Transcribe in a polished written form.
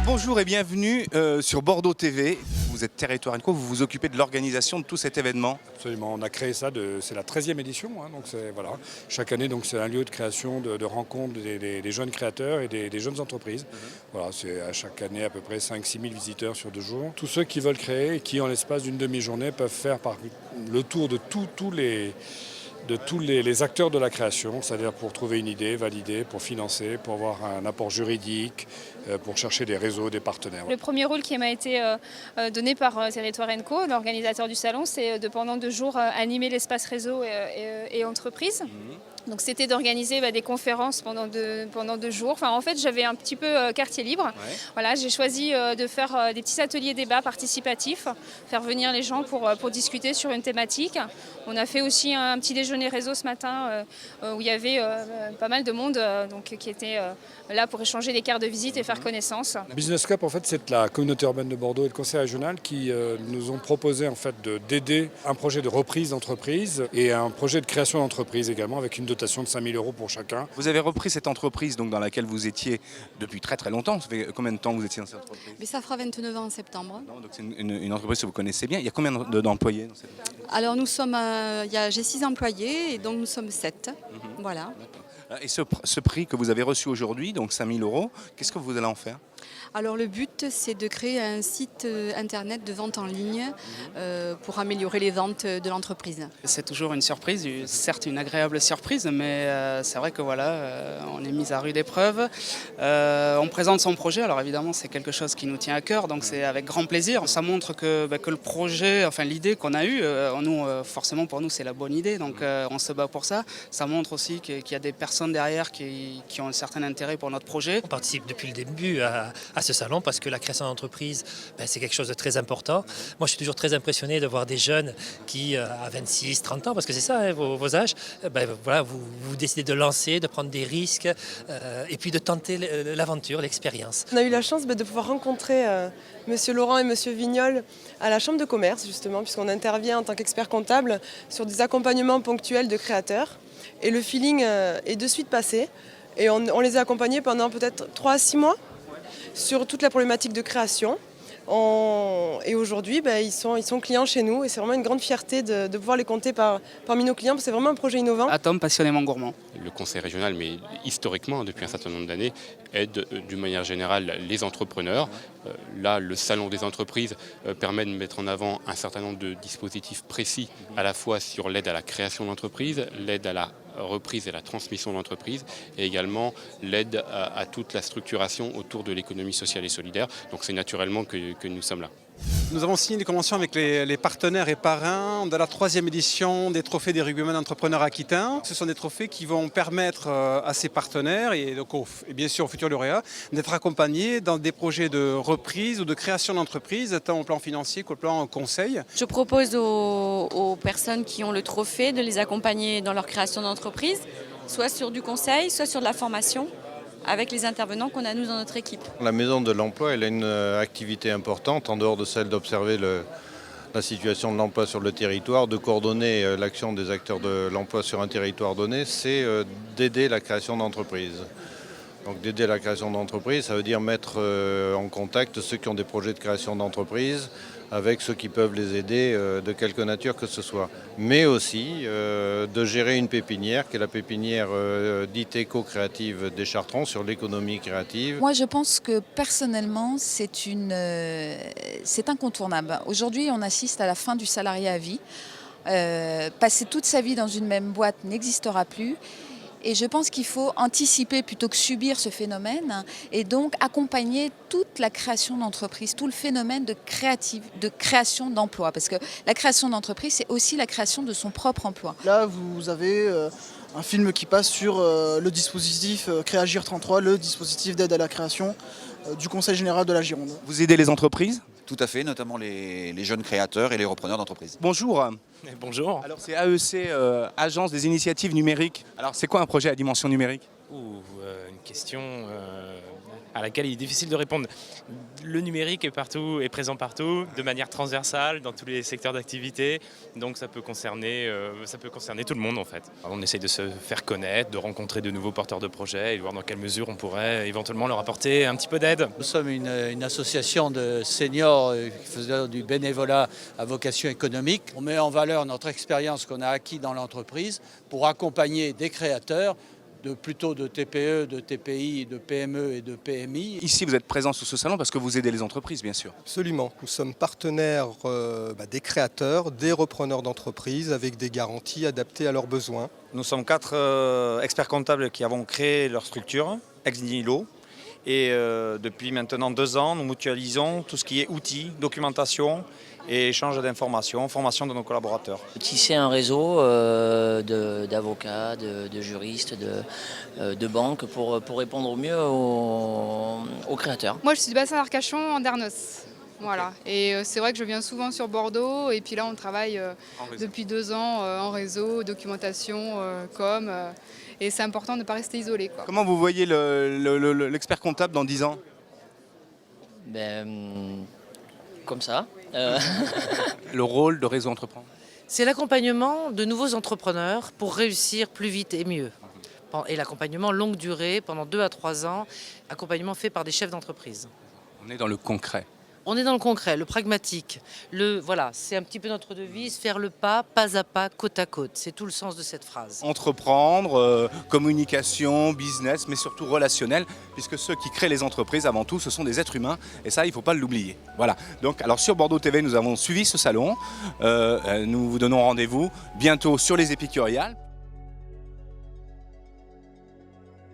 Bonjour et bienvenue sur Bordeaux TV. Vous êtes Territoire & Co, vous vous occupez de l'organisation de tout cet événement. Absolument, on a créé ça, c'est la 13e édition, donc voilà. Chaque année c'est un lieu de création, de rencontre des jeunes créateurs et des jeunes entreprises. Voilà, c'est à chaque année à peu près 5-6 000 visiteurs sur 2 jours. Tous ceux qui veulent créer et qui en l'espace d'une demi-journée peuvent faire le tour de tous les acteurs de la création, c'est-à-dire pour trouver une idée, valider, pour financer, pour avoir un apport juridique, pour chercher des réseaux, des partenaires. Le premier rôle qui m'a été donné par Territoire & Co, l'organisateur du salon, c'est de pendant 2 jours animer l'espace réseau et entreprise. Donc c'était d'organiser des conférences pendant 2 jours. Enfin, en fait, j'avais un petit peu quartier libre. Ouais. Voilà, j'ai choisi de faire des petits ateliers débats participatifs, faire venir les gens pour discuter sur une thématique. On a fait aussi un petit déjeuner réseau ce matin où il y avait pas mal de monde qui était là pour échanger des cartes de visite et faire connaissance. Business Cup, en fait, c'est la communauté urbaine de Bordeaux et le conseil régional qui nous ont proposé en fait d'aider un projet de reprise d'entreprise et un projet de création d'entreprise également avec une dotation de 5 000 € pour chacun. Vous avez repris cette entreprise donc, dans laquelle vous étiez depuis très très longtemps. Ça fait combien de temps vous étiez dans cette entreprise? Mais ça fera 29 ans en septembre. Non, donc c'est une entreprise que vous connaissez bien. Il y a combien d'employés dans cette entreprise? Alors nous sommes, j'ai 6 employés et donc nous sommes 7. Voilà. Et ce prix que vous avez reçu aujourd'hui, donc 5 000 €, qu'est-ce que vous allez en faire? Alors le but, c'est de créer un site internet de vente en ligne pour améliorer les ventes de l'entreprise. C'est toujours une surprise, certes une agréable surprise, mais c'est vrai que voilà, on est mis à rude épreuve. On présente son projet, alors évidemment c'est quelque chose qui nous tient à cœur, donc c'est avec grand plaisir. Ça montre que le projet, enfin l'idée qu'on a eue, forcément pour nous c'est la bonne idée, donc on se bat pour ça. Ça montre aussi qu'il y a des personnes derrière qui ont un certain intérêt pour notre projet. On participe depuis le début à ce salon parce que la création d'entreprise, c'est quelque chose de très important. Moi, je suis toujours très impressionné de voir des jeunes qui, à 26, 30 ans, parce que c'est ça, vos âges, voilà, vous décidez de lancer, de prendre des risques et puis de tenter l'aventure, l'expérience. On a eu la chance de pouvoir rencontrer Monsieur Laurent et Monsieur Vignol à la Chambre de commerce, justement, puisqu'on intervient en tant qu'expert comptable sur des accompagnements ponctuels de créateurs. Et le feeling est de suite passé. Et on les a accompagnés pendant peut-être 3 à 6 mois sur toute la problématique de création. Et aujourd'hui, ils sont clients chez nous et c'est vraiment une grande fierté de pouvoir les compter parmi nos clients parce que c'est vraiment un projet innovant. Atom, passionnément gourmand. Le conseil régional, mais historiquement, depuis un certain nombre d'années, aide d'une manière générale les entrepreneurs. Là, le salon des entreprises permet de mettre en avant un certain nombre de dispositifs précis, à la fois sur l'aide à la création d'entreprise, l'aide à la reprise et la transmission d'entreprise et également l'aide à toute la structuration autour de l'économie sociale et solidaire. Donc c'est naturellement que nous sommes là. Nous avons signé des conventions avec les partenaires et parrains de la 3e édition des trophées des rugbymen entrepreneurs aquitains. Ce sont des trophées qui vont permettre à ces partenaires et bien sûr aux futurs lauréats d'être accompagnés dans des projets de reprise ou de création d'entreprise, tant au plan financier qu'au plan conseil. Je propose aux personnes qui ont le trophée de les accompagner dans leur création d'entreprise, soit sur du conseil, soit sur de la formation, avec les intervenants qu'on a nous dans notre équipe. La Maison de l'Emploi, elle a une activité importante, en dehors de celle d'observer la situation de l'emploi sur le territoire, de coordonner l'action des acteurs de l'emploi sur un territoire donné, c'est d'aider la création d'entreprises. Donc d'aider la création d'entreprises, ça veut dire mettre en contact ceux qui ont des projets de création d'entreprise avec ceux qui peuvent les aider de quelque nature que ce soit. Mais aussi de gérer une pépinière, qui est la pépinière dite éco-créative des Chartrons sur l'économie créative. Moi je pense que personnellement c'est incontournable. Aujourd'hui on assiste à la fin du salariat à vie. Passer toute sa vie dans une même boîte n'existera plus. Et je pense qu'il faut anticiper plutôt que subir ce phénomène et donc accompagner toute la création d'entreprise, tout le phénomène de création d'emploi. Parce que la création d'entreprise, c'est aussi la création de son propre emploi. Là, vous avez un film qui passe sur le dispositif Créagir 33, le dispositif d'aide à la création du Conseil général de la Gironde. Vous aidez les entreprises? Tout à fait, notamment les jeunes créateurs et les repreneurs d'entreprises. Bonjour. Bonjour. Alors c'est AEC, Agence des initiatives numériques. Alors c'est quoi un projet à dimension numérique? Une question à laquelle il est difficile de répondre. Le numérique est présent partout, de manière transversale, dans tous les secteurs d'activité, donc ça peut concerner tout le monde en fait. On essaye de se faire connaître, de rencontrer de nouveaux porteurs de projets et de voir dans quelle mesure on pourrait éventuellement leur apporter un petit peu d'aide. Nous sommes une association de seniors qui faisons du bénévolat à vocation économique. On met en valeur notre expérience qu'on a acquis dans l'entreprise pour accompagner des créateurs plutôt de TPE, de TPI, de PME et de PMI. Ici, vous êtes présent sur ce salon parce que vous aidez les entreprises, bien sûr. Absolument. Nous sommes partenaires des créateurs, des repreneurs d'entreprises avec des garanties adaptées à leurs besoins. Nous sommes 4 experts comptables qui avons créé leur structure, ex nihilo. Et depuis maintenant 2 ans, nous mutualisons tout ce qui est outils, documentation et échange d'informations, formation de nos collaborateurs. Tisser un réseau d'avocats, de juristes, de banques pour répondre au mieux aux créateurs. Moi je suis du bassin d'Arcachon en Dernos. Voilà. Et c'est vrai que je viens souvent sur Bordeaux et puis là on travaille depuis 2 ans en réseau, documentation, com. Et c'est important de ne pas rester isolé, quoi. Comment vous voyez l'expert comptable dans 10 ans? Comme ça. Le rôle de Réseau Entreprendre? C'est l'accompagnement de nouveaux entrepreneurs pour réussir plus vite et mieux. Et l'accompagnement longue durée, pendant 2 à 3 ans, accompagnement fait par des chefs d'entreprise. On est dans le concret. On est dans le concret, le pragmatique. Voilà, c'est un petit peu notre devise, faire le pas à pas, côte à côte. C'est tout le sens de cette phrase. Entreprendre, communication, business, mais surtout relationnel, puisque ceux qui créent les entreprises, avant tout, ce sont des êtres humains, et ça, il ne faut pas l'oublier. Voilà. Donc, alors sur Bordeaux TV, nous avons suivi ce salon. Nous vous donnons rendez-vous bientôt sur les Épicuriales.